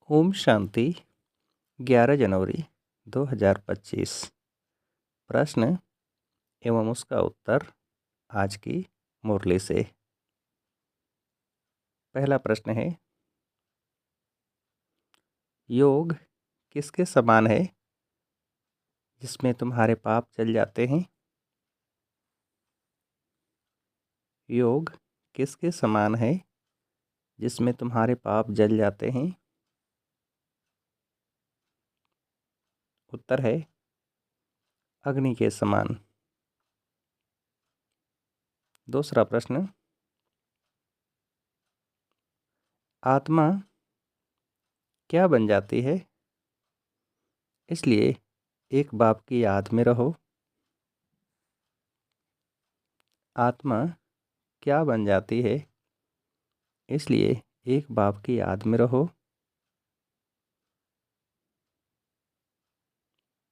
ओम शांति। 11 जनवरी 2025। प्रश्न एवं उसका उत्तर आज की मुरली से। पहला प्रश्न है, योग किसके समान है जिसमें तुम्हारे पाप जल जाते हैं? योग किसके समान है जिसमें तुम्हारे पाप जल जाते हैं? उत्तर है अग्नि के समान। दूसरा प्रश्न, आत्मा क्या बन जाती है इसलिए एक बाप की याद में रहो? आत्मा क्या बन जाती है इसलिए एक बाप की याद में रहो?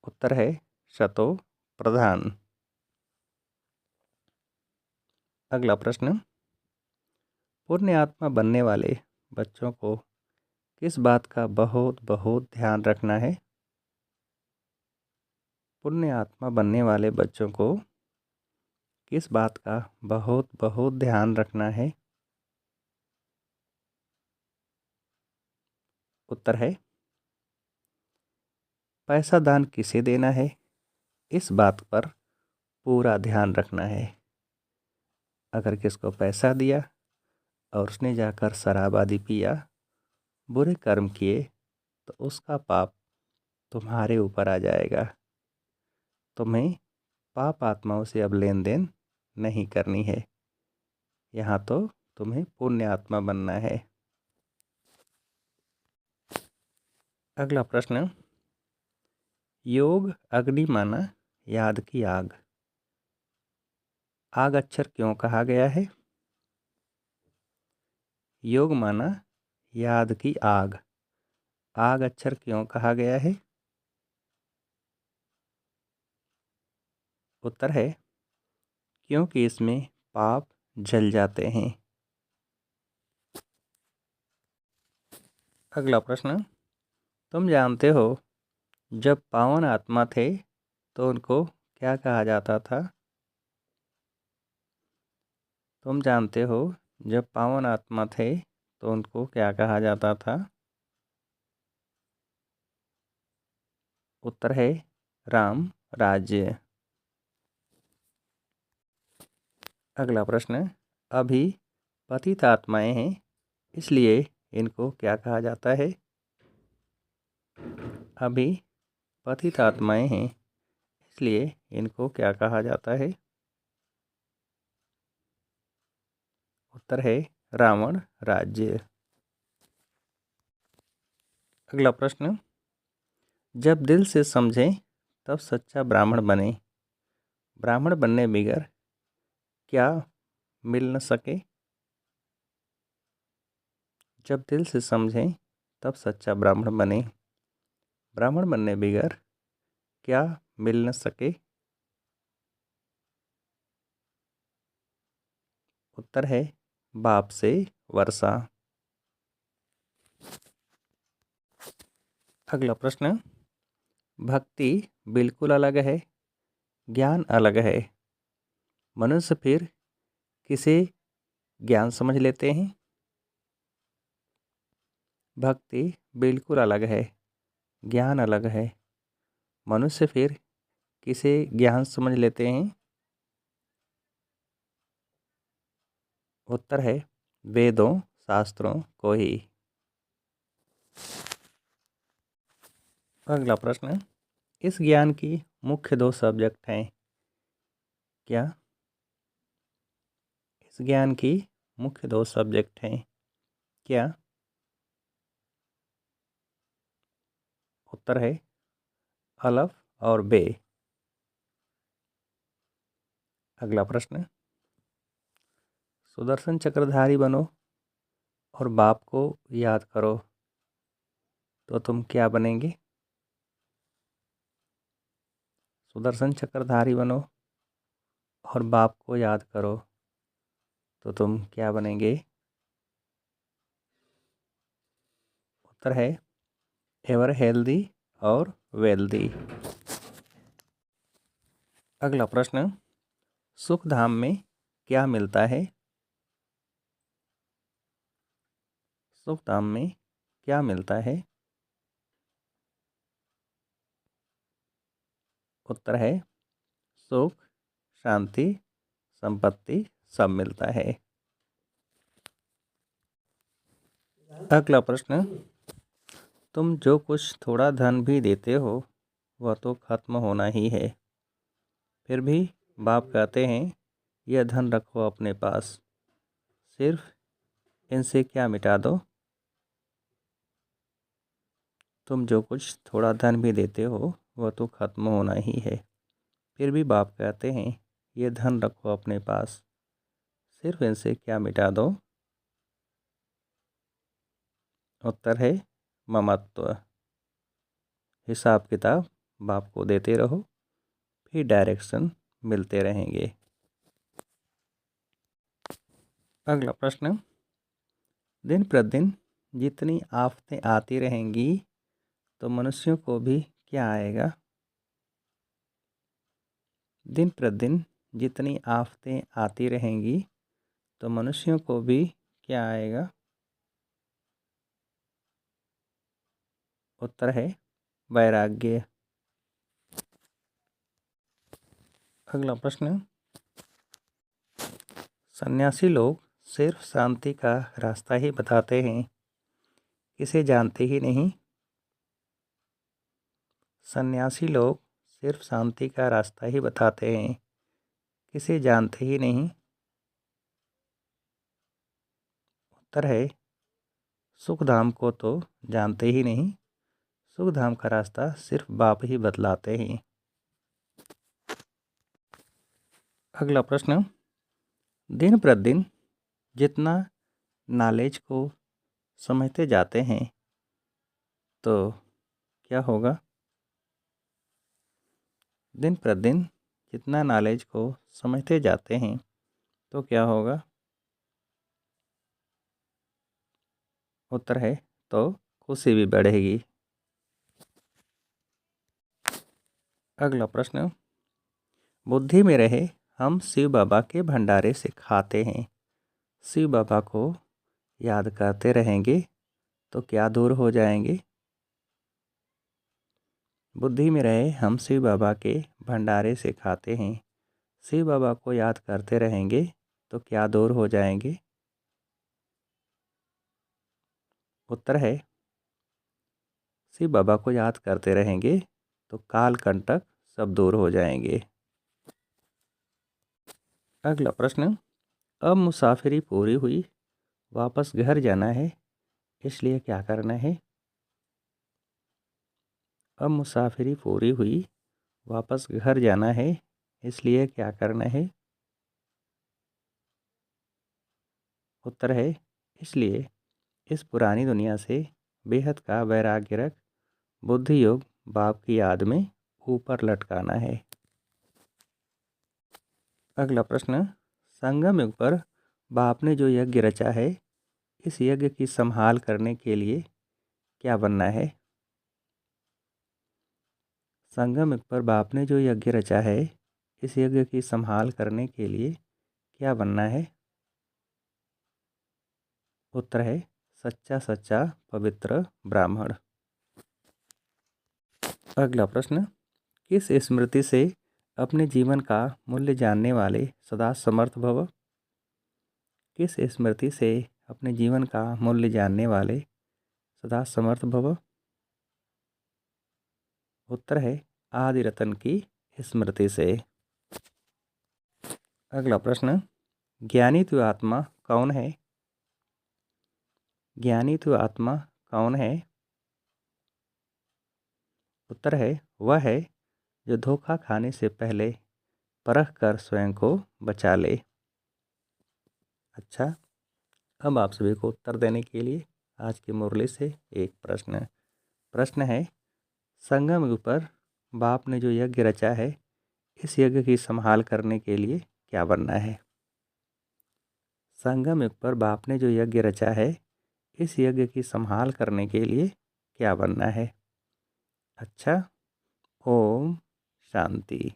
उत्तर है शतो प्रधान। अगला प्रश्न, पुण्य आत्मा बनने वाले बच्चों को किस बात का बहुत बहुत ध्यान रखना है? पुण्य आत्मा बनने वाले बच्चों को किस बात का बहुत बहुत ध्यान रखना है? उत्तर है पैसा दान किसे देना है इस बात पर पूरा ध्यान रखना है। अगर किसको पैसा दिया और उसने जाकर शराब आदि पिया, बुरे कर्म किए, तो उसका पाप तुम्हारे ऊपर आ जाएगा। तुम्हें पाप आत्माओं से अब लेन देन नहीं करनी है। यहाँ तो तुम्हें पुण्य आत्मा बनना है। अगला प्रश्न, योग अग्नि माना याद की आग। आग अक्षर क्यों कहा गया है? योग माना याद की आग। आग अक्षर क्यों कहा गया है? उत्तर है क्योंकि इसमें पाप जल जाते हैं। अगला प्रश्न, तुम जानते हो जब पावन आत्मा थे तो उनको क्या कहा जाता था? तुम जानते हो जब पावन आत्मा थे तो उनको क्या कहा जाता था? उत्तर है राम राज्य। अगला प्रश्न, अभी पतित आत्माएं हैं इसलिए इनको क्या कहा जाता है? अभी पतित आत्माएं हैं इसलिए इनको क्या कहा जाता है? उत्तर है रावण राज्य। अगला प्रश्न, जब दिल से समझें तब सच्चा ब्राह्मण बने। ब्राह्मण बनने बगैर क्या मिल न सके? जब दिल से समझें तब सच्चा ब्राह्मण बने। ब्राह्मण बनने बगैर क्या मिल न सके? उत्तर है बाप से वर्षा। अगला प्रश्न, भक्ति बिल्कुल अलग है, ज्ञान अलग है। मनुष्य फिर किसे ज्ञान समझ लेते हैं? भक्ति बिल्कुल अलग है, ज्ञान अलग है। मनुष्य फिर किसे ज्ञान समझ लेते हैं? उत्तर है वेदों शास्त्रों को ही। अगला प्रश्न, इस ज्ञान की मुख्य दो सब्जेक्ट हैं क्या? इस ज्ञान की मुख्य दो सब्जेक्ट हैं क्या? उत्तर है अलफ और बे। अगला प्रश्न, सुदर्शन चक्रधारी बनो और बाप को याद करो तो तुम क्या बनेंगे? सुदर्शन चक्रधारी बनो और बाप को याद करो तो तुम क्या बनेंगे? उत्तर है एवर हेल्दी और वेल्दी। अगला प्रश्न, सुख धाम में क्या मिलता है? सुख धाम में क्या मिलता है? उत्तर है सुख, शांति, संपत्ति सब मिलता है। अगला प्रश्न, तुम जो कुछ थोड़ा धन भी देते हो वह तो खत्म होना ही है, फिर भी बाप कहते हैं यह धन रखो अपने पास, सिर्फ इनसे क्या मिटा दो? तुम जो कुछ थोड़ा धन भी देते हो वह तो खत्म होना ही है, फिर भी बाप कहते हैं ये धन रखो अपने पास, सिर्फ इनसे क्या मिटा दो? उत्तर है ममत्व। हिसाब किताब बाप को देते रहो, फिर डायरेक्शन मिलते रहेंगे। अगला प्रश्न, दिन प्रतिदिन जितनी आफतें आती रहेंगी तो मनुष्यों को भी क्या आएगा? दिन प्रतिदिन जितनी आफतें आती रहेंगी तो मनुष्यों को भी क्या आएगा? उत्तर है वैराग्य। अगला प्रश्न, सन्यासी लोग सिर्फ शांति का रास्ता ही बताते हैं, किसे जानते ही नहीं? सन्यासी लोग सिर्फ शांति का रास्ता ही बताते हैं, किसे जानते ही नहीं? उत्तर है सुखधाम को तो जानते ही नहीं, सुखधाम का रास्ता सिर्फ बाप ही बतलाते हैं। अगला प्रश्न, दिन प्रतिदिन जितना नॉलेज को समझते जाते हैं तो क्या होगा? दिन प्रतिदिन जितना नॉलेज को समझते जाते हैं तो क्या होगा? उत्तर है तो खुशी भी बढ़ेगी। अगला प्रश्न, बुद्धि में रहे हम शिव बाबा के भंडारे से खाते हैं, शिव बाबा को याद करते रहेंगे तो क्या दूर हो जाएंगे? बुद्धि में रहे हम शिव बाबा के भंडारे से खाते हैं, शिव बाबा को याद करते रहेंगे तो क्या दूर हो जाएंगे? उत्तर है शिव बाबा को याद करते रहेंगे तो काल कंटक सब दूर हो जाएंगे। अगला प्रश्न, अब मुसाफिरी पूरी हुई, वापस घर जाना है, इसलिए क्या करना है? अब मुसाफिरी पूरी हुई, वापस घर जाना है, इसलिए क्या करना है? उत्तर है इसलिए इस पुरानी दुनिया से बेहद का वैराग्य रख बुद्धि योग बाप की याद में ऊपर लटकाना है। अगला प्रश्न, संगम युग पर बाप ने जो यज्ञ रचा है, इस यज्ञ की संभाल करने के लिए क्या बनना है? संगम युग पर बाप ने जो यज्ञ रचा है, इस यज्ञ की संभाल करने के लिए क्या बनना है? उत्तर है सच्चा सच्चा पवित्र ब्राह्मण। अगला प्रश्न, किस स्मृति से अपने जीवन का मूल्य जानने वाले सदा समर्थ भव? किस स्मृति से अपने जीवन का मूल्य जानने वाले सदा समर्थ भव? उत्तर है आदि रतन की स्मृति से। अगला प्रश्न, ज्ञानी तो आत्मा कौन है? ज्ञानी तो आत्मा कौन है? उत्तर है वह है जो धोखा खाने से पहले परख कर स्वयं को बचा ले। अच्छा, अब आप सभी को उत्तर देने के लिए आज की मुरली से एक प्रश्न है, संगम युग पर बाप ने जो यज्ञ रचा है, इस यज्ञ की संभाल करने के लिए क्या बनना है? संगम युग पर बाप ने जो यज्ञ रचा है, इस यज्ञ की संभाल करने के लिए क्या बनना है। अच्छा, ओम शांति।